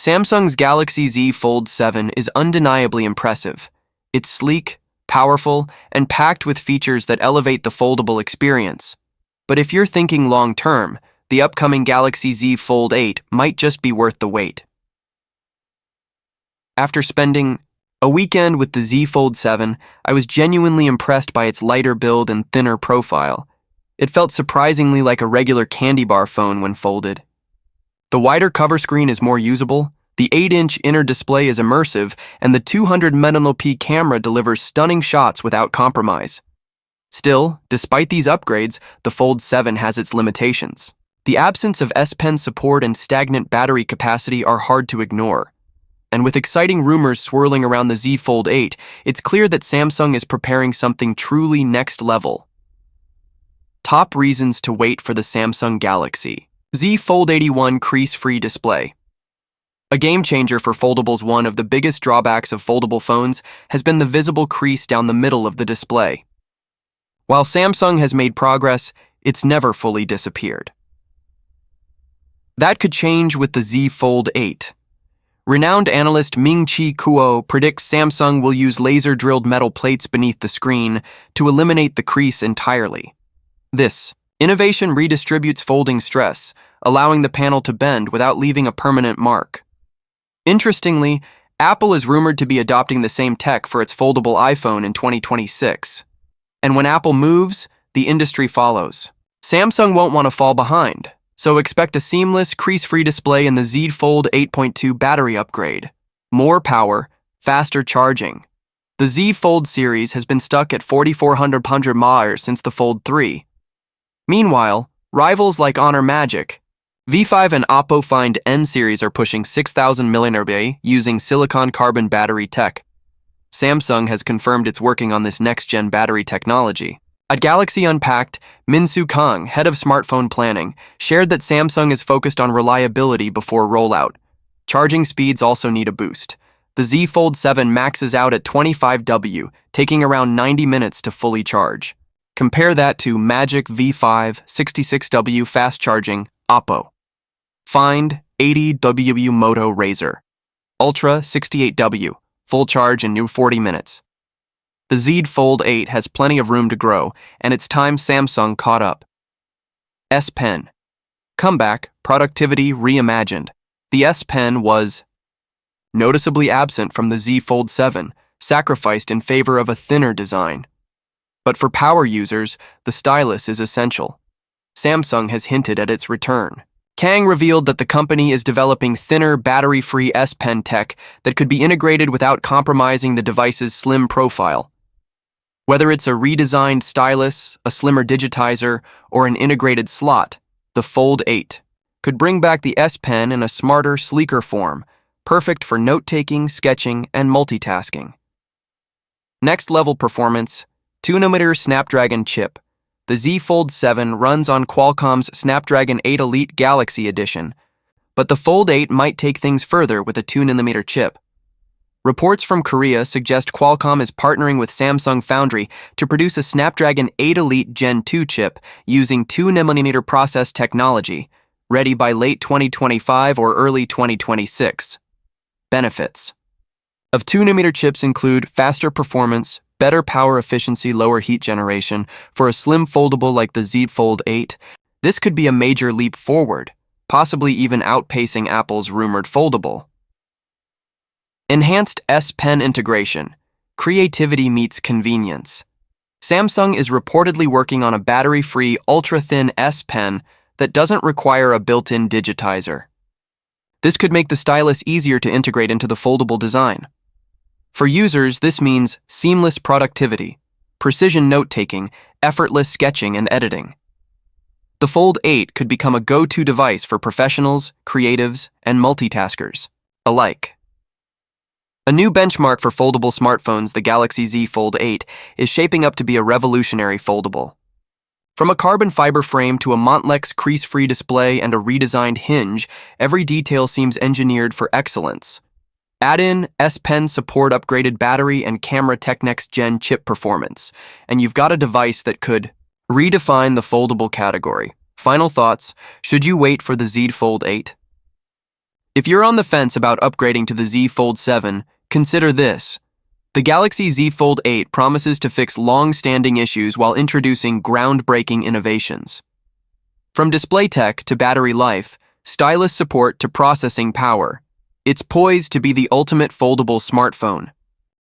Samsung's Galaxy Z Fold 7 is undeniably impressive. It's sleek, powerful, and packed with features that elevate the foldable experience. But if you're thinking long-term, the upcoming Galaxy Z Fold 8 might just be worth the wait. After spending a weekend with the Z Fold 7, I was genuinely impressed by its lighter build and thinner profile. It felt surprisingly like a regular candy bar phone when folded. The wider cover screen is more usable, the 8-inch inner display is immersive, and the 200-megapixel camera delivers stunning shots without compromise. Still, despite these upgrades, the Fold 7 has its limitations. The absence of S Pen support and stagnant battery capacity are hard to ignore. And with exciting rumors swirling around the Z Fold 8, it's clear that Samsung is preparing something truly next level. Top reasons to wait for the Samsung Galaxy Z Fold 81 crease-free display. A game-changer for foldables. One of the biggest drawbacks of foldable phones has been the visible crease down the middle of the display. While Samsung has made progress, it's never fully disappeared. That could change with the Z Fold 8. Renowned analyst Ming-Chi Kuo predicts Samsung will use laser-drilled metal plates beneath the screen to eliminate the crease entirely. This innovation redistributes folding stress, allowing the panel to bend without leaving a permanent mark. Interestingly, Apple is rumored to be adopting the same tech for its foldable iPhone in 2026. And when Apple moves, the industry follows. Samsung won't want to fall behind, so expect a seamless, crease-free display in the Z Fold 8.2 battery upgrade. More power, faster charging. The Z Fold series has been stuck at 4,400 mAh since the Fold 3. Meanwhile, rivals like Honor Magic V5 and Oppo Find N series are pushing 6,000 mAh using silicon carbon battery tech. Samsung has confirmed it's working on this next-gen battery technology. At Galaxy Unpacked, Min-Soo Kang, head of smartphone planning, shared that Samsung is focused on reliability before rollout. Charging speeds also need a boost. The Z Fold 7 maxes out at 25W, taking around 90 minutes to fully charge. Compare that to Magic V5 66W fast charging, Oppo. Find 80W Moto Razr. Ultra 68W, full charge in 40 minutes. The Z Fold 8 has plenty of room to grow, and it's time Samsung caught up. S Pen. Comeback, productivity reimagined. The S Pen was noticeably absent from the Z Fold 7, sacrificed in favor of a thinner design. But for power users, the stylus is essential. Samsung has hinted at its return. Kang revealed that the company is developing thinner, battery-free S Pen tech that could be integrated without compromising the device's slim profile. Whether it's a redesigned stylus, a slimmer digitizer, or an integrated slot, the Fold 8 could bring back the S Pen in a smarter, sleeker form, perfect for note-taking, sketching, and multitasking. Next-level performance, 2nm Snapdragon chip. The Z Fold 7 runs on Qualcomm's Snapdragon 8 Elite Galaxy Edition, but the Fold 8 might take things further with a 2nm chip. Reports from Korea suggest Qualcomm is partnering with Samsung Foundry to produce a Snapdragon 8 Elite Gen 2 chip using 2nm process technology, ready by late 2025 or early 2026. Benefits of 2nm chips include faster performance, better power efficiency, lower heat generation. For a slim foldable like the Z Fold 8, this could be a major leap forward, possibly even outpacing Apple's rumored foldable. Enhanced S Pen integration. Creativity meets convenience. Samsung is reportedly working on a battery-free, ultra-thin S Pen that doesn't require a built-in digitizer. This could make the stylus easier to integrate into the foldable design. For users, this means seamless productivity, precision note-taking, effortless sketching and editing. The Fold 8 could become a go-to device for professionals, creatives, and multitaskers alike. A new benchmark for foldable smartphones, the Galaxy Z Fold 8, is shaping up to be a revolutionary foldable. From a carbon fiber frame to a Montlex crease-free display and a redesigned hinge, every detail seems engineered for excellence. Add in S Pen support, upgraded battery, and camera tech next-gen chip performance, and you've got a device that could redefine the foldable category. Final thoughts: should you wait for the Z Fold 8? If you're on the fence about upgrading to the Z Fold 7, consider this. The Galaxy Z Fold 8 promises to fix long-standing issues while introducing groundbreaking innovations. From display tech to battery life, stylus support to processing power, it's poised to be the ultimate foldable smartphone.